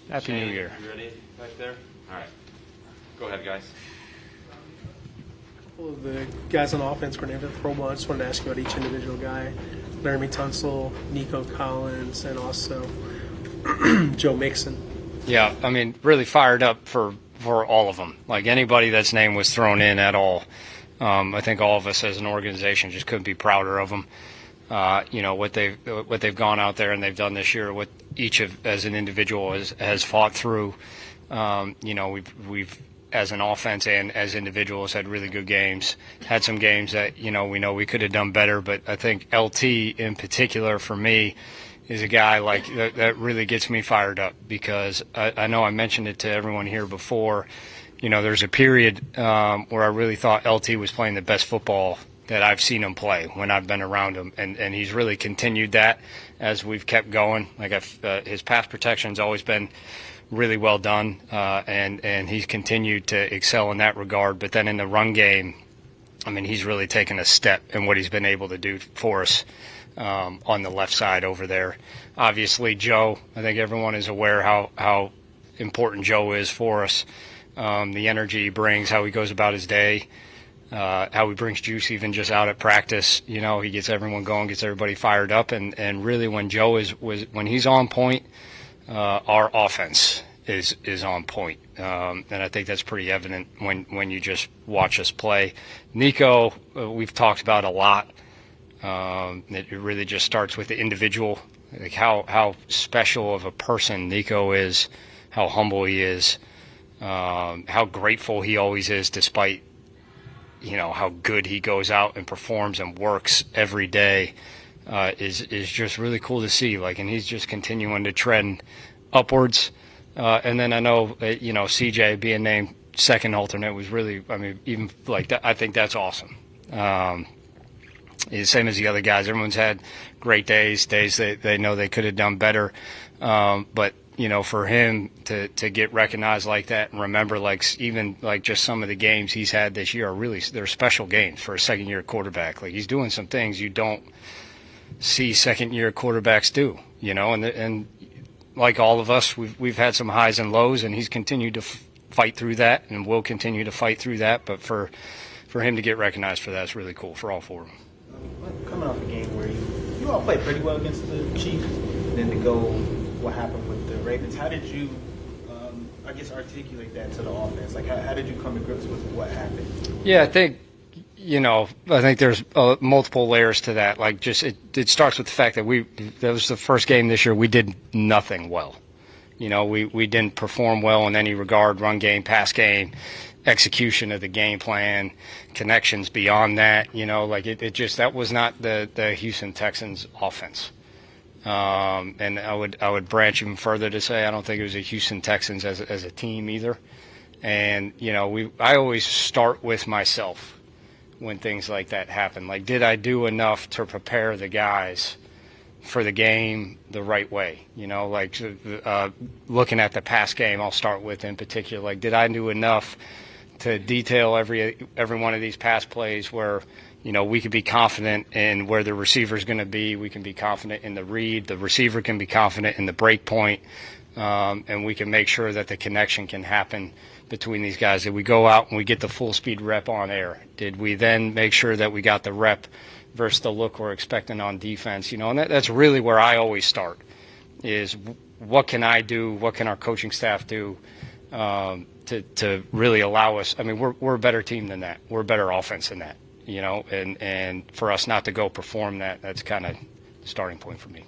Happy New Year. You ready back there? All right. Go ahead, guys. A couple of the guys on offense were named for the Pro Bowl. I just wanted to ask you about each individual guy. Laramie Tunsil, Nico Collins, and also Joe Mixon. Yeah, I mean, really fired up for all of them. Like anybody that's name was thrown in at all. I think all of us as an organization just couldn't be prouder of them. What they've gone out there and they've done this year, what each of as an individual has fought through. We've as an offense and as individuals had really good games. Had some games that we know we could have done better, but I think LT in particular for me is a guy like that really gets me fired up because I know I mentioned it to everyone here before. There's a period where I really thought LT was playing the best football that I've seen him play when I've been around him, and he's really continued that as we've kept going. Like his pass protection's always been really well done, and he's continued to excel in that regard. But then in the run game, I mean, he's really taken a step in what he's been able to do for us on the left side over there. Obviously, Joe, I think everyone is aware how important Joe is for us. The energy he brings, how he goes about his day, how he brings juice even just out at practice. He gets everyone going, gets everybody fired up, and really when Joe when he's on point, our offense is on point, and I think that's pretty evident when you just watch us play. Nico, we've talked about a lot. It really just starts with the individual, like how special of a person Nico is, how humble he is, how grateful he always is despite how good he goes out and performs and works every day. Is just really cool to see. And he's just continuing to trend upwards. And then I know CJ being named second alternate was really, even like that. I think that's awesome. The same as the other guys. Everyone's had great days that they know they could have done better. But for him to get recognized like that and remember, even just some of the games he's had this year they're special games for a second-year quarterback. He's doing some things you don't see second-year quarterbacks do, and like all of us, we've had some highs and lows, and he's continued to fight through that and will continue to fight through that. But for him to get recognized for that is really cool for all four of them. Coming off a game where you all played pretty well against the Chiefs, and then to go what happened with the Ravens, how did you, articulate that to the offense? How did you come to grips with what happened? Yeah, I think there's multiple layers to that. It starts with the fact that that was the first game this year we did nothing well. We didn't perform well in any regard, run game, pass game, execution of the game plan, connections beyond that. That was not the Houston Texans offense. And I would branch even further to say I don't think it was a Houston Texans as a team either. And I always start with myself when things like that happen. Did I do enough to prepare the guys for the game the right way? Looking at the pass game, I'll start with in particular. Did I do enough to detail every one of these pass plays where we could be confident in where the receiver is going to be. We can be confident in the read. The receiver can be confident in the break point, and we can make sure that the connection can happen between these guys. Did we go out and we get the full speed rep on air? Did we then make sure that we got the rep versus the look we're expecting on defense? And that's really where I always start is what can I do? What can our coaching staff do to really allow us? We're a better team than that. We're a better offense than that. And for us not to go perform that's kind of the starting point for me.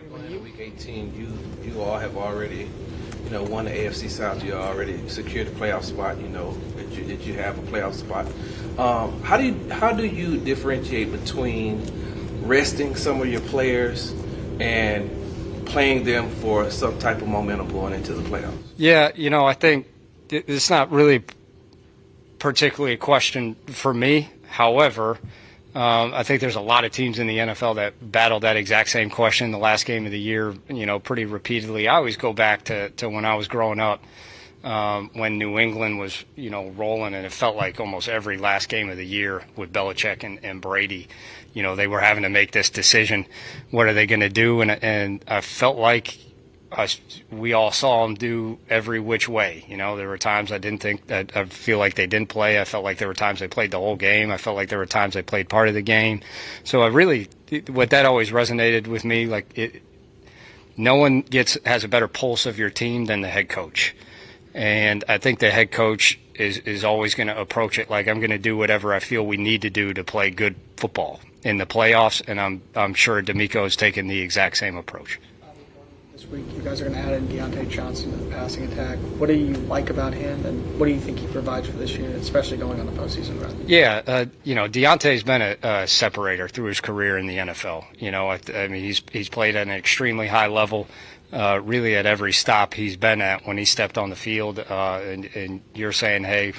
Going into Week 18, you all have already, won the AFC South. You already secured a playoff spot. That you have a playoff spot. How do you differentiate between resting some of your players and playing them for some type of momentum going into the playoffs? Yeah, I think it's not really particularly a question for me. However, I think there's a lot of teams in the NFL that battled that exact same question the last game of the year, pretty repeatedly. I always go back to when I was growing up, when New England was, rolling, and it felt like almost every last game of the year with Belichick and Brady, they were having to make this decision. What are they going to do? And I felt like we all saw them do every which way. There were times I didn't think that I feel like they didn't play. I felt like there were times they played the whole game. I felt like there were times they played part of the game. So what that always resonated with me, no one has a better pulse of your team than the head coach. And I think the head coach is always going to approach it like, I'm going to do whatever I feel we need to do to play good football in the playoffs. And I'm sure D'Amico has taken the exact same approach. This week, you guys are going to add in Deontay Johnson to the passing attack. What do you like about him, and what do you think he provides for this unit, especially going on the postseason run? Yeah, Deontay's been a separator through his career in the NFL. I mean, he's played at an extremely high level, really at every stop he's been at when he stepped on the field. And you're saying, hey,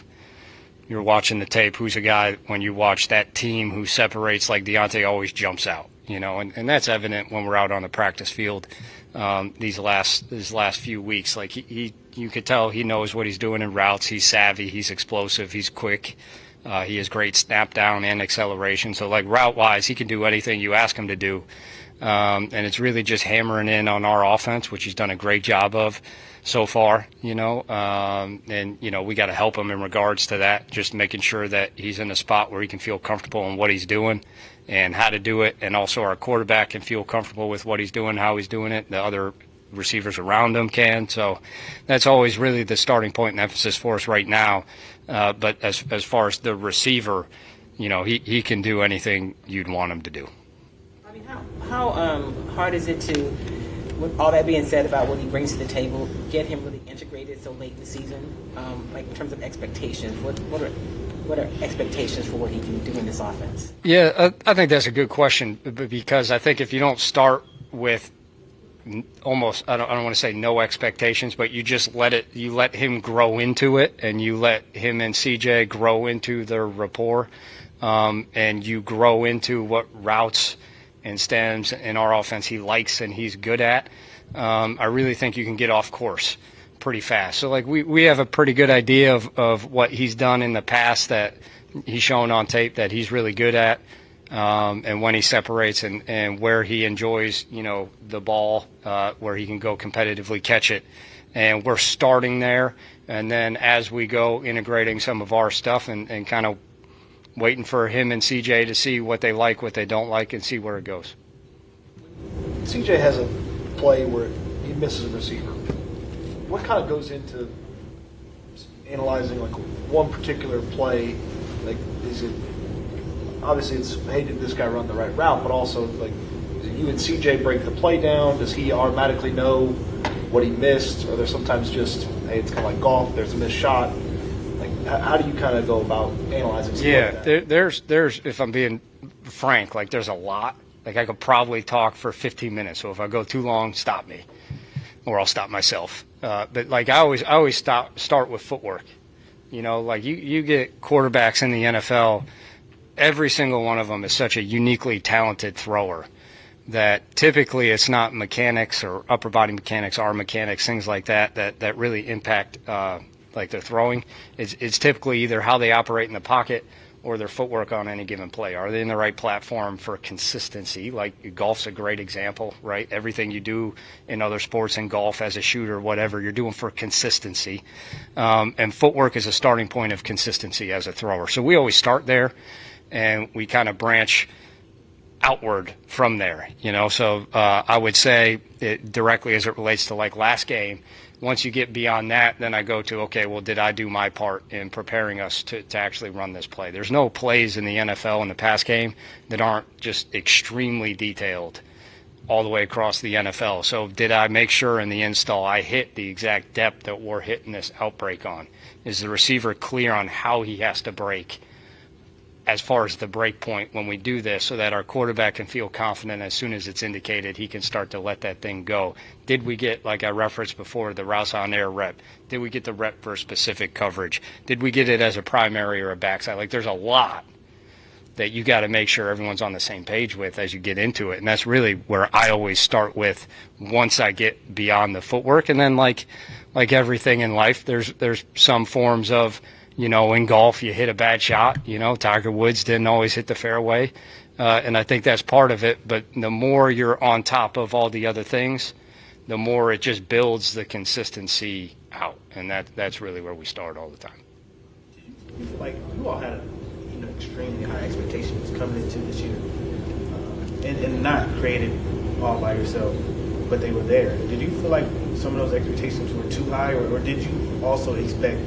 you're watching the tape. Who's a guy when you watch that team who separates like Deontay always jumps out? And that's evident when we're out on the practice field. These last few weeks, like you could tell he knows what he's doing in routes. He's savvy, he's explosive, he's quick. He has great snap down and acceleration. So like route wise, he can do anything you ask him to do. And it's really just hammering in on our offense, which he's done a great job of so far, and we got to help him in regards to that, just making sure that he's in a spot where he can feel comfortable in what he's doing and how to do it. And also our quarterback can feel comfortable with what he's doing, how he's doing it. The other receivers around him can. So that's always really the starting point and emphasis for us right now. But as far as the receiver, he can do anything you'd want him to do. I mean, how hard is it to, with all that being said about what he brings to the table, get him really integrated so late in the season? Like in terms of expectations, what are expectations for what he can do in this offense? Yeah, I think that's a good question, because I think if you don't start with almost, I don't want to say no expectations, but you just you let him grow into it, and you let him and CJ grow into their rapport, and you grow into what routes and stems in our offense he likes and he's good at. I really think you can get off course pretty fast. So like we have a pretty good idea of what he's done in the past that he's shown on tape that he's really good at, and when he separates and where he enjoys, the ball, where he can go competitively catch it. And we're starting there, and then as we go integrating some of our stuff and kind of waiting for him and CJ to see what they like, what they don't like, and see where it goes. CJ has a play where he misses a receiver. What kind of goes into analyzing like one particular play? Like, is it obviously it's hey, did this guy run the right route? But also like, do you and CJ break the play down? Does he automatically know what he missed? Or there's sometimes just hey, it's kind of like golf. There's a missed shot. Like, how do you kind of go about analyzing something like that? There's if I'm being frank, like there's a lot. Like I could probably talk for 15 minutes. So if I go too long, stop me, or I'll stop myself. But like I always start with footwork. Like you get quarterbacks in the NFL, every single one of them is such a uniquely talented thrower that typically it's not mechanics or upper body mechanics, arm mechanics, things like that really impact like their throwing. It's typically either how they operate in the pocket or their footwork on any given play. Are they in the right platform for consistency? Like golf's a great example, right? Everything you do in other sports and golf as a shooter, whatever, you're doing for consistency. And footwork is a starting point of consistency as a thrower. So we always start there, and we kind of branch outward from there, So I would say it directly as it relates to like last game, once you get beyond that, then I go to, okay, well, did I do my part in preparing us to actually run this play? There's no plays in the NFL in the pass game that aren't just extremely detailed all the way across the NFL. So did I make sure in the install I hit the exact depth that we're hitting this outbreak on? Is the receiver clear on how he has to break as far as the break point when we do this, so that our quarterback can feel confident as soon as it's indicated he can start to let that thing go? Did we get, like I referenced before, the routes on air rep? Did we get the rep for specific coverage? Did we get it as a primary or a backside? Like there's a lot that you got to make sure everyone's on the same page with as you get into it. And that's really where I always start with once I get beyond the footwork. And then like everything in life, there's some forms of, in golf, you hit a bad shot. Tiger Woods didn't always hit the fairway. And I think that's part of it. But the more you're on top of all the other things, the more it just builds the consistency out, and that's really where we start all the time. You feel like you all had extremely high expectations coming into this year, and not created all by yourself, but they were there. Did you feel like some of those expectations were too high, or did you also expect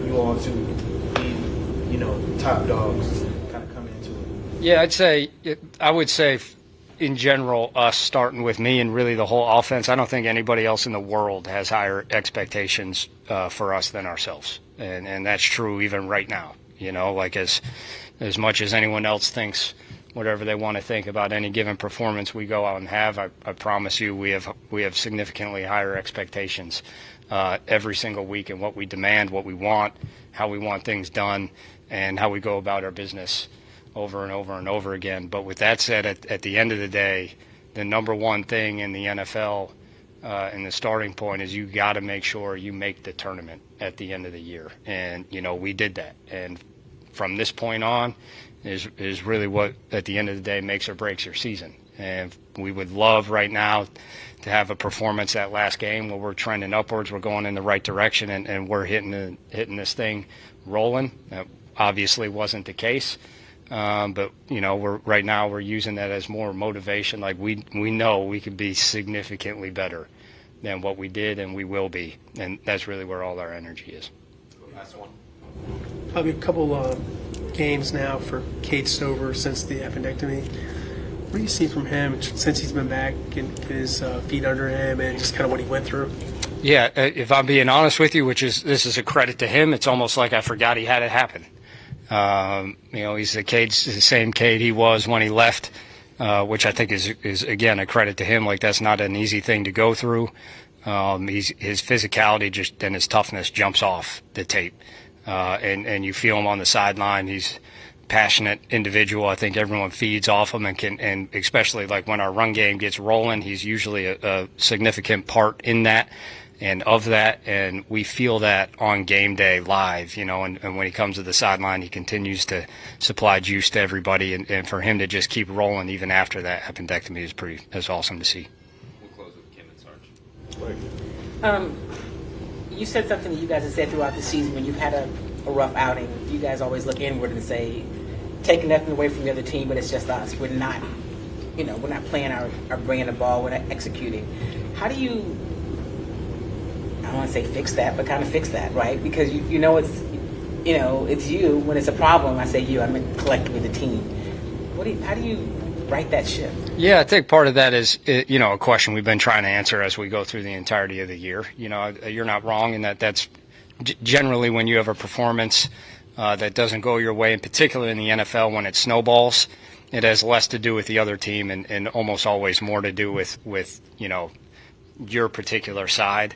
you all to be, top dogs kind of coming into it? Yeah, I would say in general, us starting with me and really the whole offense, I don't think anybody else in the world has higher expectations for us than ourselves. And that's true even right now. Like as much as anyone else thinks whatever they want to think about any given performance we go out and have, I promise you we have significantly higher expectations every single week in what we demand, what we want, how we want things done, and how we go about our business over and over and over again. But with that said, at the end of the day, the number one thing in the NFL and the starting point is you got to make sure you make the tournament at the end of the year. And, we did that. And from this point on is really what, at the end of the day, makes or breaks your season. And we would love right now to have a performance that last game where we're trending upwards, we're going in the right direction, and we're hitting this thing rolling. That obviously wasn't the case. But right now we're using that as more motivation. Like we know we could be significantly better than what we did, and we will be, and that's really where all our energy is. Last one. Probably a couple games now for Cade Stover since the appendectomy. What do you see from him since he's been back and get his feet under him and just kind of what he went through? Yeah, if I'm being honest with you, this is a credit to him. It's almost like I forgot he had it happen. He's the same Cade he was when he left, which I think is again a credit to him. Like that's not an easy thing to go through. His physicality and his toughness jumps off the tape, and you feel him on the sideline. He's a passionate individual. I think everyone feeds off him and especially like when our run game gets rolling, he's usually a significant part in that. And of that, and we feel that on game day live, and when he comes to the sideline, he continues to supply juice to everybody, and for him to just keep rolling even after that appendectomy is awesome to see. We'll close with Kim and Sarge. You said something that you guys have said throughout the season when you've had a rough outing. You guys always look inward and say, taking nothing away from the other team, but it's just us. We're not, we're not playing our brand of ball. We're not executing. How do you, I don't want to say fix that, but kind of fix that, right? Because it's you. When it's a problem, I say you. I mean collectively the team. How do you right that ship? Yeah, I think part of that is a question we've been trying to answer as we go through the entirety of the year. You're not wrong in that's generally when you have a performance that doesn't go your way, in particular in the NFL when it snowballs. It has less to do with the other team and almost always more to do with your particular side.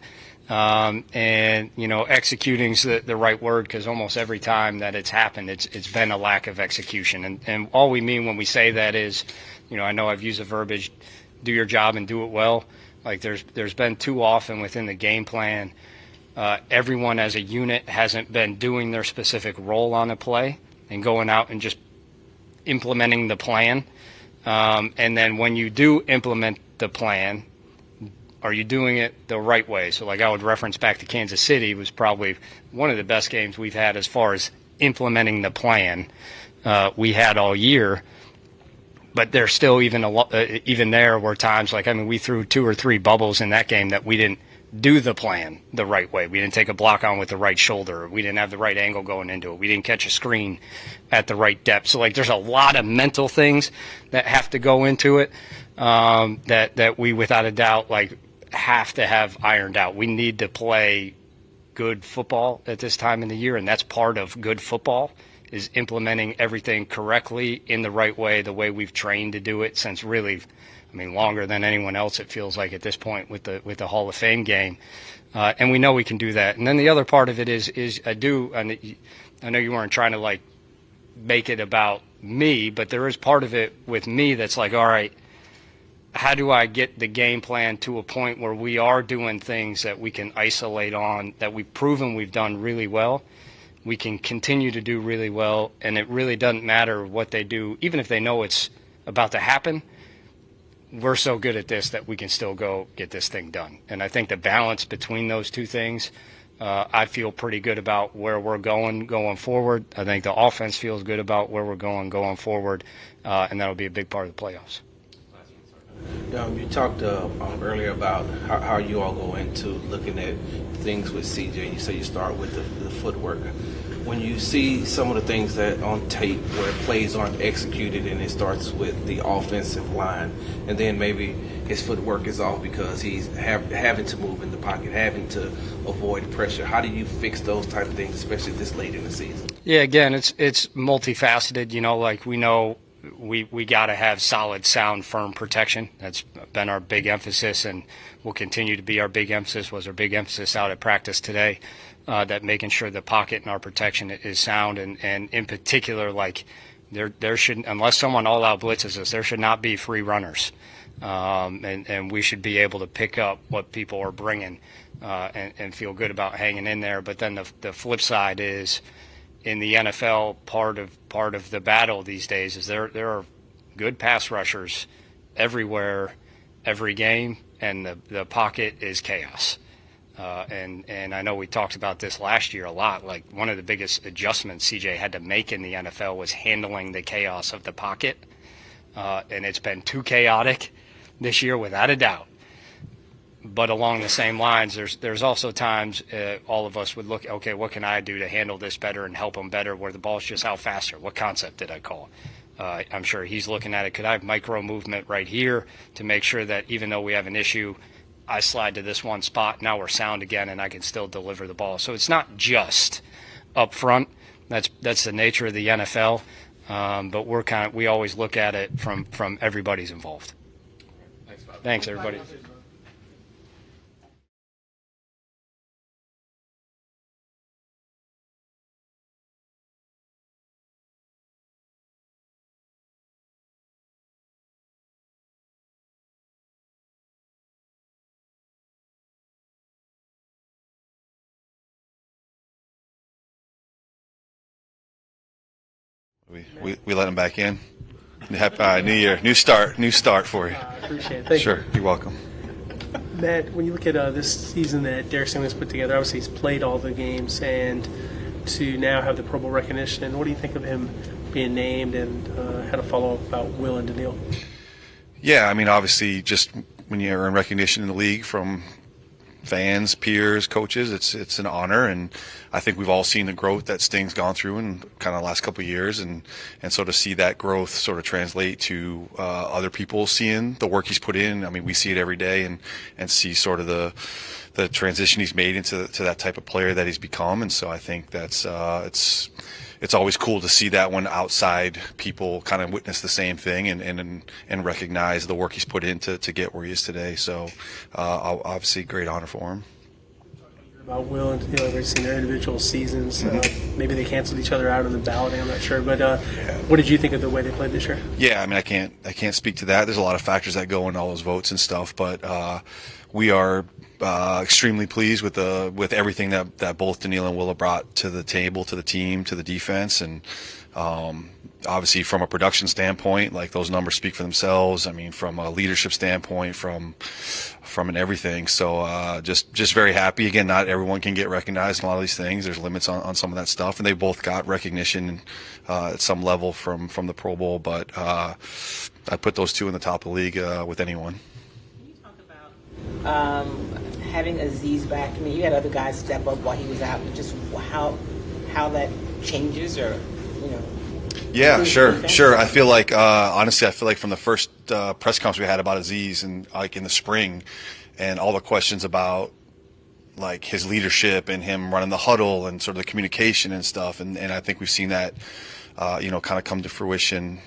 Executing's the right word, because almost every time that it's happened, it's been a lack of execution. And all we mean when we say that is, I know I've used the verbiage, do your job and do it well. Like there's been too often within the game plan, everyone as a unit hasn't been doing their specific role on a play and going out and just implementing the plan. And then when you do implement the plan, are you doing it the right way? So like I would reference back to Kansas City, was probably one of the best games we've had as far as implementing the plan we had all year. But there's still even there were times we threw 2 or 3 bubbles in that game that we didn't do the plan the right way. We didn't take a block on with the right shoulder. We didn't have the right angle going into it. We didn't catch a screen at the right depth. So there's a lot of mental things that have to go into it that we without a doubt have to have ironed out. We need to play good football at this time in the year, and that's part of good football is implementing everything correctly in the right way, the way we've trained to do it since really, longer than anyone else it feels like at this point with the Hall of Fame game. And we know we can do that. And then the other part of it is I know you weren't trying to make it about me, but there is part of it with me that's all right, how do I get the game plan to a point where we are doing things that we can isolate on, that we've proven we've done really well, we can continue to do really well, and it really doesn't matter what they do, even if they know it's about to happen. we're so good at this that we can still go get this thing done. And I think the balance between those two things, I feel pretty good about where we're going forward. I think the offense feels good about where we're going forward, and that'll be a big part of the playoffs. You talked earlier about how you all go into looking at things with CJ. You say you start with the footwork. When you see some of the things that on tape where plays aren't executed and it starts with the offensive line, and then maybe his footwork is off because he's having to move in the pocket, having to avoid pressure. How do you fix those type of things, especially this late in the season? Yeah, again, it's multifaceted. Like we know we got to have solid, sound, firm protection. That's been our big emphasis and will continue to be our big emphasis, was our big emphasis out at practice today, that making sure the pocket and our protection is sound. And in particular, like there should, unless someone all out blitzes us, there should not be free runners. And we should be able to pick up what people are bringing and feel good about hanging in there. But then the flip side is, in the NFL, part of the battle these days is there are good pass rushers everywhere, every game, and the pocket is chaos. And I know we talked about this last year a lot. Like, one of the biggest adjustments CJ had to make in the NFL was handling the chaos of the pocket, and it's been too chaotic this year without a doubt. But along the same lines, there's also times all of us would look, okay, what can I do to handle this better and help him better, where the ball's just out faster? What concept did I call? I'm sure he's looking at it. Could I have micro movement right here to make sure that even though we have an issue, I slide to this one spot, now we're sound again, and I can still deliver the ball. So it's not just up front. That's the nature of the NFL. But we always look at it from everybody's involved. Thanks, everybody. We let him back in. Happy New Year, new start for you. I appreciate it. Thank Sure, you're welcome. Matt, when you look at this season that Derek Stingley's put together, obviously he's played all the games, and to now have the Pro Bowl recognition, what do you think of him being named, and how to follow up about Will and Daniil? Yeah, I mean, obviously, just when you earn recognition in the league from fans, peers, coaches, it's an honor, and I think we've all seen the growth that Sting's gone through in kind of the last couple of years, and so to see that growth sort of translate to other people seeing the work he's put in. I mean, we see it every day, and see sort of the transition he's made into that type of player that he's become, and so I think that's it's always cool to see that when outside people kind of witness the same thing and recognize the work he's put in to get where he is today. So obviously great honor for him. About Will and Daniil, they've seen their individual seasons. Maybe they canceled each other out in the balloting, I'm not sure. But what did you think of the way they played this year? Yeah, I mean, I can't speak to that. There's a lot of factors that go into all those votes and stuff, but we are extremely pleased with everything that both Daniil and Will have brought to the table, to the team, to the defense, and obviously from a production standpoint, like, those numbers speak for themselves. I mean, from a leadership standpoint, from an everything. So just very happy. Again, not everyone can get recognized in a lot of these things. There's limits on some of that stuff, and they both got recognition at some level from the Pro Bowl. But I'd put those two in the top of the league with anyone. Can you talk about having Aziz back? I mean, you had other guys step up while he was out, but just how that changes, or Yeah, sure. I feel like honestly, from the first press conference we had about Aziz, and like in the spring, and all the questions about like his leadership and him running the huddle and sort of the communication and stuff, and I think we've seen that kind of come to fruition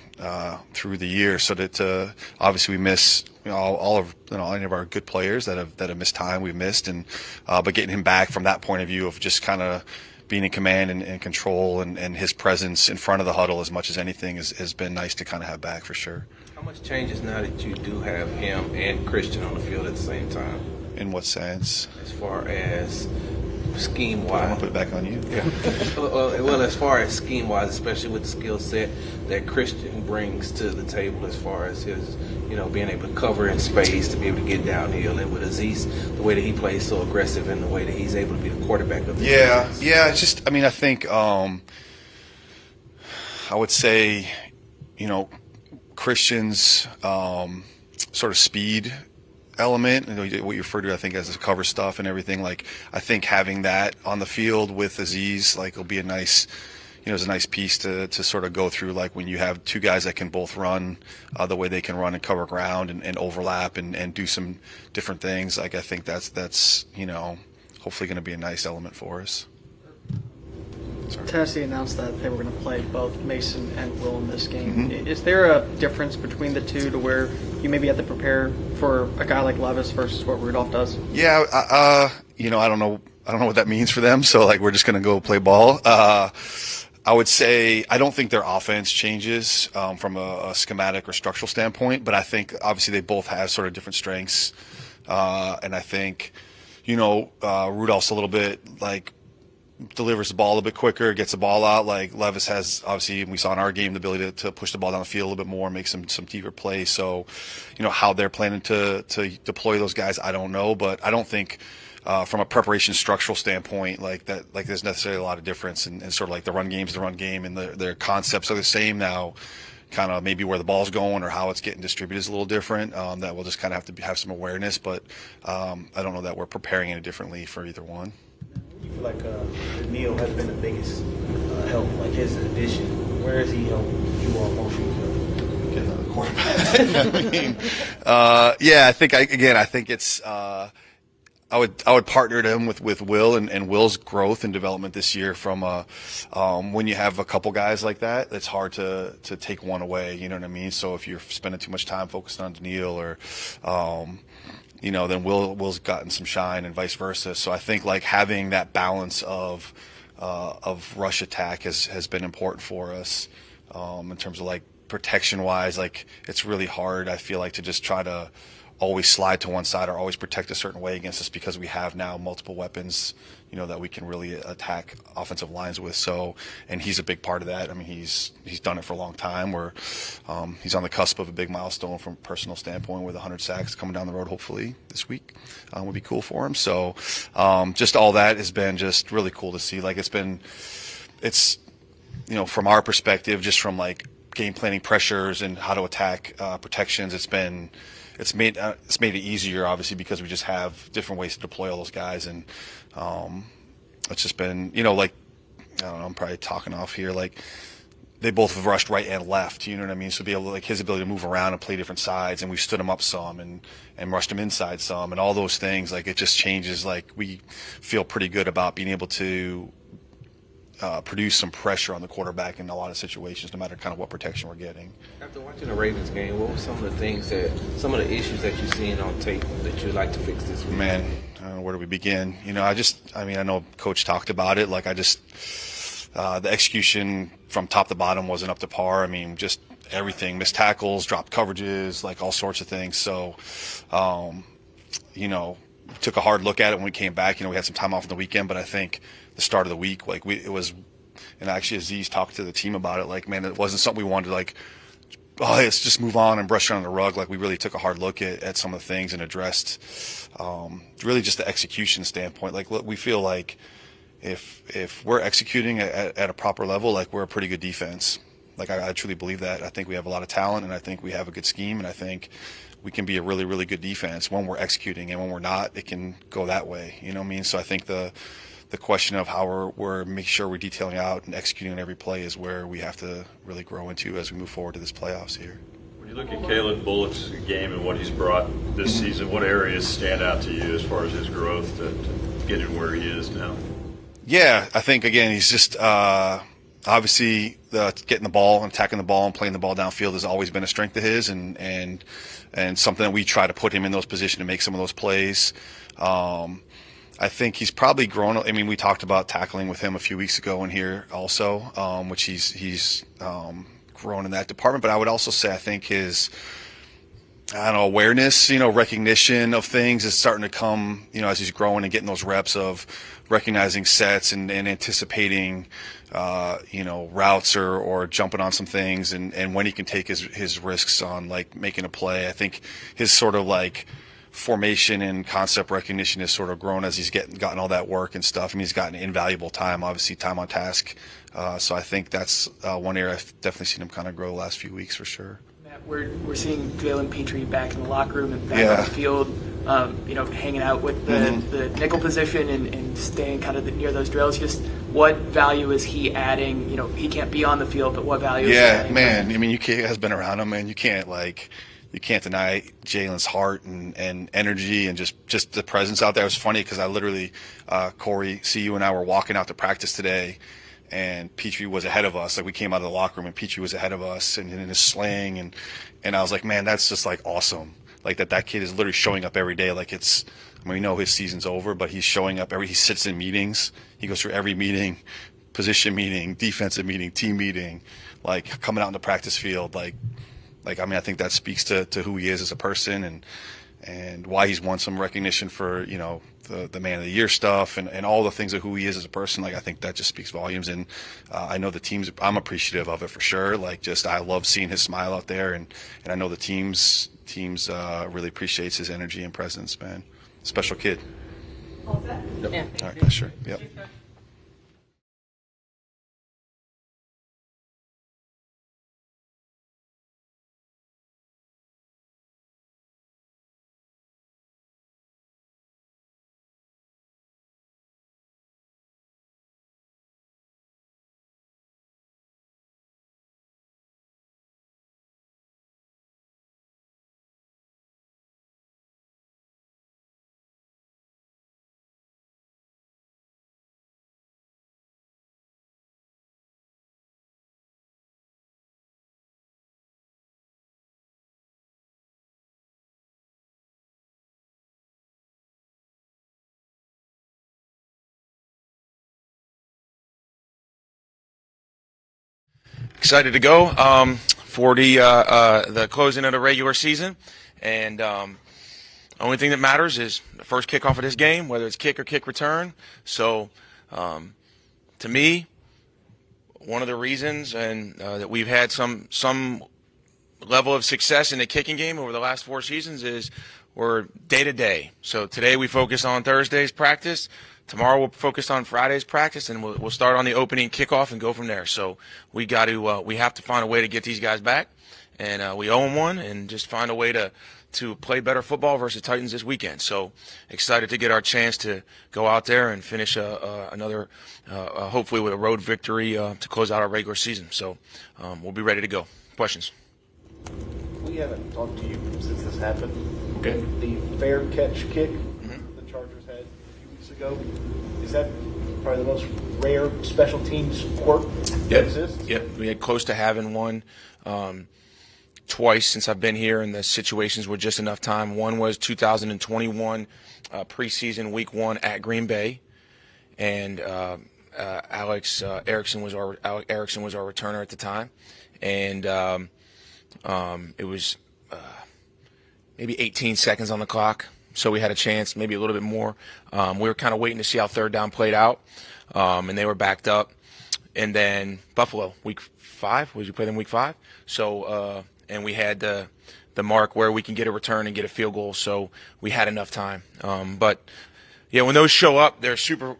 through the year. So that obviously we miss any of our good players that have missed time. We've missed, and but getting him back from that point of view of just kind of being in command and control, and his presence in front of the huddle as much as anything has been nice to kind of have back for sure. How much changes now that you do have him and Christian on the field at the same time? In what sense? As far as scheme I'm gonna wise. put it back on you. Yeah. Well, as far as scheme wise, especially with the skill set that Christian brings to the table, as far as his, being able to cover in space, to be able to get downhill, and with Aziz, the way that he plays so aggressive, and the way that he's able to be the quarterback of the defense. Yeah. It's just, I think I would say, Christian's sort of speed element, what you refer to, I think, as the cover stuff and everything. Like, I think having that on the field with Aziz, like, will be a nice, it's a nice piece to sort of go through. Like, when you have two guys that can both run the way they can run and cover ground and overlap and do some different things. Like, I think that's hopefully going to be a nice element for us. Tennessee announced that they were going to play both Mason and Will in this game. Is there a difference between the two to where you maybe have to prepare for a guy like Levis versus what Rudolph does? Yeah, I don't know what that means for them. So, like, we're just going to go play ball. I would say I don't think their offense changes from a schematic or structural standpoint, but I think obviously they both have sort of different strengths, and I think Rudolph's a little bit like delivers the ball a little bit quicker, gets the ball out. Like, Levis has, obviously, we saw in our game, the ability to push the ball down the field a little bit more, make some deeper plays. So, how they're planning to deploy those guys, I don't know. But I don't think from a preparation structural standpoint, like there's necessarily a lot of difference. And sort of like the run game's the run game, and their concepts are the same now. Kind of maybe where the ball's going or how it's getting distributed is a little different. That we'll just kind of have to have some awareness. But I don't know that we're preparing it differently for either one. You feel like Neil has been the biggest help, like his addition. Where has he helped you all most? Get another quarterback. I think it's. I would partner him with Will and Will's growth and development this year. From when you have a couple guys like that, it's hard to take one away. You know what I mean? So if you're spending too much time focused on Daniil or then Will's gotten some shine and vice versa. So I think like having that balance of rush attack has been important for us in terms of like protection wise. Like, it's really hard, I feel like, to just try to always slide to one side or always protect a certain way against us, because we have now multiple weapons, that we can really attack offensive lines with. So, and he's a big part of that. I mean, he's done it for a long time. He's on the cusp of a big milestone from a personal standpoint with 100 sacks coming down the road, hopefully this week. Would be cool for him. So, just all that has been just really cool to see. Like, it's from our perspective, just from like game planning pressures and how to attack protections, it's made it easier, obviously, because we just have different ways to deploy all those guys. And it's just been, like, I don't know, I'm probably talking off here. Like, they both have rushed right and left, you know what I mean? So be able to, like, his ability to move around and play different sides, and we stood him up some and rushed him inside some, and all those things, like, it just changes. Like, we feel pretty good about being able to produce some pressure on the quarterback in a lot of situations, no matter kind of what protection we're getting. After watching the Ravens game, what were some of the issues that you've seen on tape that you'd like to fix this week? Man, I don't know, where do we begin? I know Coach talked about it. Like, the execution from top to bottom wasn't up to par. I mean, just everything, missed tackles, dropped coverages, like all sorts of things. So, took a hard look at it when we came back. We had some time off on the weekend, but I think the start of the week, like, it was, and actually Aziz talked to the team about it. Like, man, it wasn't something we wanted to, like, let's just move on and brush it under the rug. Like, we really took a hard look at some of the things and addressed really just the execution standpoint. Like, we feel like if we're executing at a proper level, like, we're a pretty good defense. Like, I truly believe that. I think we have a lot of talent, and I think we have a good scheme, and I think we can be a really, really good defense when we're executing, and when we're not, it can go that way. You know what I mean? So I think the question of how we're making sure we're detailing out and executing on every play is where we have to really grow into as we move forward to this playoffs here. When you look at Caleb Bullock's game and what he's brought this season, what areas stand out to you as far as his growth to get him where he is now? Yeah, I think, again, he's just obviously getting the ball and attacking the ball and playing the ball downfield has always been a strength of his, and something that we try to put him in those positions to make some of those plays. I think he's probably grown. I mean, we talked about tackling with him a few weeks ago in here also, which he's grown in that department. But I would also say I think his I don't know, awareness, recognition of things is starting to come, as he's growing and getting those reps of recognizing sets and anticipating, routes or jumping on some things and when he can take his risks on like making a play. I think his sort of like formation and concept recognition has sort of grown as he's gotten all that work and stuff. I mean, he's gotten invaluable time, obviously time on task. So I think that's one area I've definitely seen him kind of grow the last few weeks for sure. We're seeing Jalen Petrie back in the locker room and back on the field, hanging out with the nickel position and staying kind of near those drills. Just what value is he adding? He can't be on the field, but what value is he adding? Yeah, man. I mean, has been around him, man. You can't deny Jalen's heart and energy and just the presence out there. It was funny because I literally, Corey, you and I were walking out to practice today, and Petrie was ahead of us. Like we came out of the locker room and Petrie was ahead of us and in his sling and I was like, man, that's just like awesome. Like that kid is literally showing up every day. Like we know his season's over, but he's showing up he sits in meetings. He goes through every meeting, position meeting, defensive meeting, team meeting, like coming out in the practice field. I think that speaks to who he is as a person and why he's won some recognition for, the man of the year stuff and all the things of who he is as a person. Like, I think that just speaks volumes. And I know the teams, I'm appreciative of it for sure. I love seeing his smile out there. And I know the teams really appreciates his energy and presence, man. Special kid. All set? Yep. Yeah. All right, sure. Yep. Excited to go for the closing of the regular season, and only thing that matters is the first kickoff of this game, whether it's kick or kick return. So, to me, one of the reasons and that we've had some level of success in the kicking game over the last 4 seasons is we're day to day. So today we focus on Thursday's practice. Tomorrow we'll focus on Friday's practice, and we'll start on the opening kickoff and go from there. So we have to find a way to get these guys back, and we owe them one, and just find a way to play better football versus Titans this weekend. So excited to get our chance to go out there and finish another, hopefully with a road victory to close out our regular season. So we'll be ready to go. Questions? We haven't talked to you since this happened. Okay. The fair catch kick the Chargers had a few weeks ago, is that probably the most rare special teams quirk that exists? Yep. We had close to having one twice since I've been here, and the situations were just enough time. One was 2021 preseason week 1 at Green Bay, and Alex Erickson was our returner at the time, and it was maybe 18 seconds on the clock, so we had a chance, maybe a little bit more. We were kind of waiting to see how third down played out, and they were backed up. And then Buffalo, week 5, you play them week 5? So, and we had the mark where we can get a return and get a field goal, so we had enough time. But, yeah, when those show up, they're super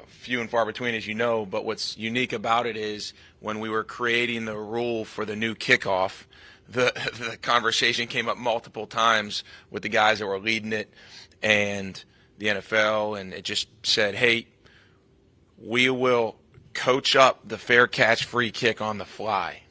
few and far between, as you know. But what's unique about it is when we were creating the rule for the new kickoff, the conversation came up multiple times with the guys that were leading it and the NFL, and it just said, hey, we will coach up the fair catch free kick on the fly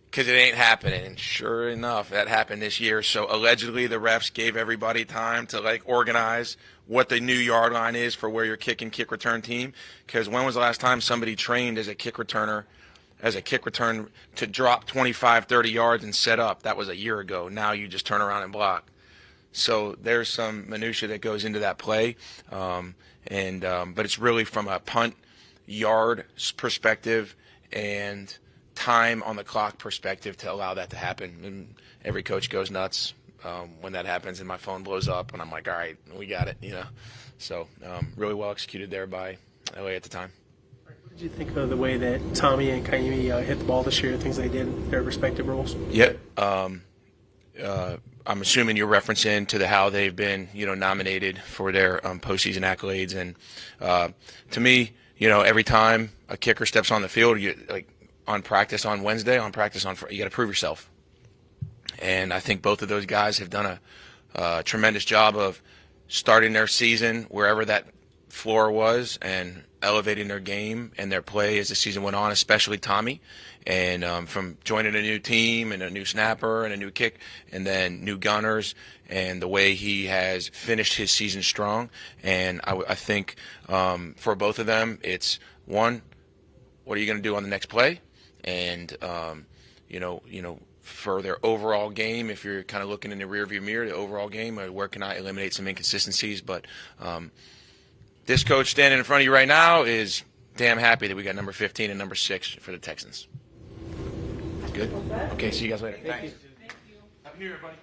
because it ain't happening. And sure enough, that happened this year. So allegedly the refs gave everybody time to organize what the new yard line is for where you're kicking kick return team, because when was the last time somebody trained as a kick return to drop 25, 30 yards and set up? That was a year ago. Now you just turn around and block. So there's some minutia that goes into that play, but it's really from a punt yard perspective and time on the clock perspective to allow that to happen. And every coach goes nuts when that happens, and my phone blows up, and I'm like, all right, we got it, So really well executed there by LA at the time. What did you think of the way that Tommy and Kaimi hit the ball this year, things they did in their respective roles? Yep. I'm assuming you're referencing to how they've been, nominated for their postseason accolades. And to me, every time a kicker steps on the field, on practice on Wednesday, on practice on Friday, you got to prove yourself. And I think both of those guys have done a tremendous job of starting their season wherever that floor was and elevating their game and their play as the season went on, especially Tommy. And from joining a new team and a new snapper and a new kick and then new gunners, and the way he has finished his season strong. And I think for both of them, it's one, what are you going to do on the next play? And, for their overall game, if you're kind of looking in the rearview mirror, the overall game, where can I eliminate some inconsistencies? But this coach standing in front of you right now is damn happy that we got number 15 and number 6 for the Texans. Good? Okay, see you guys later. Thanks. Happy New Year, everybody.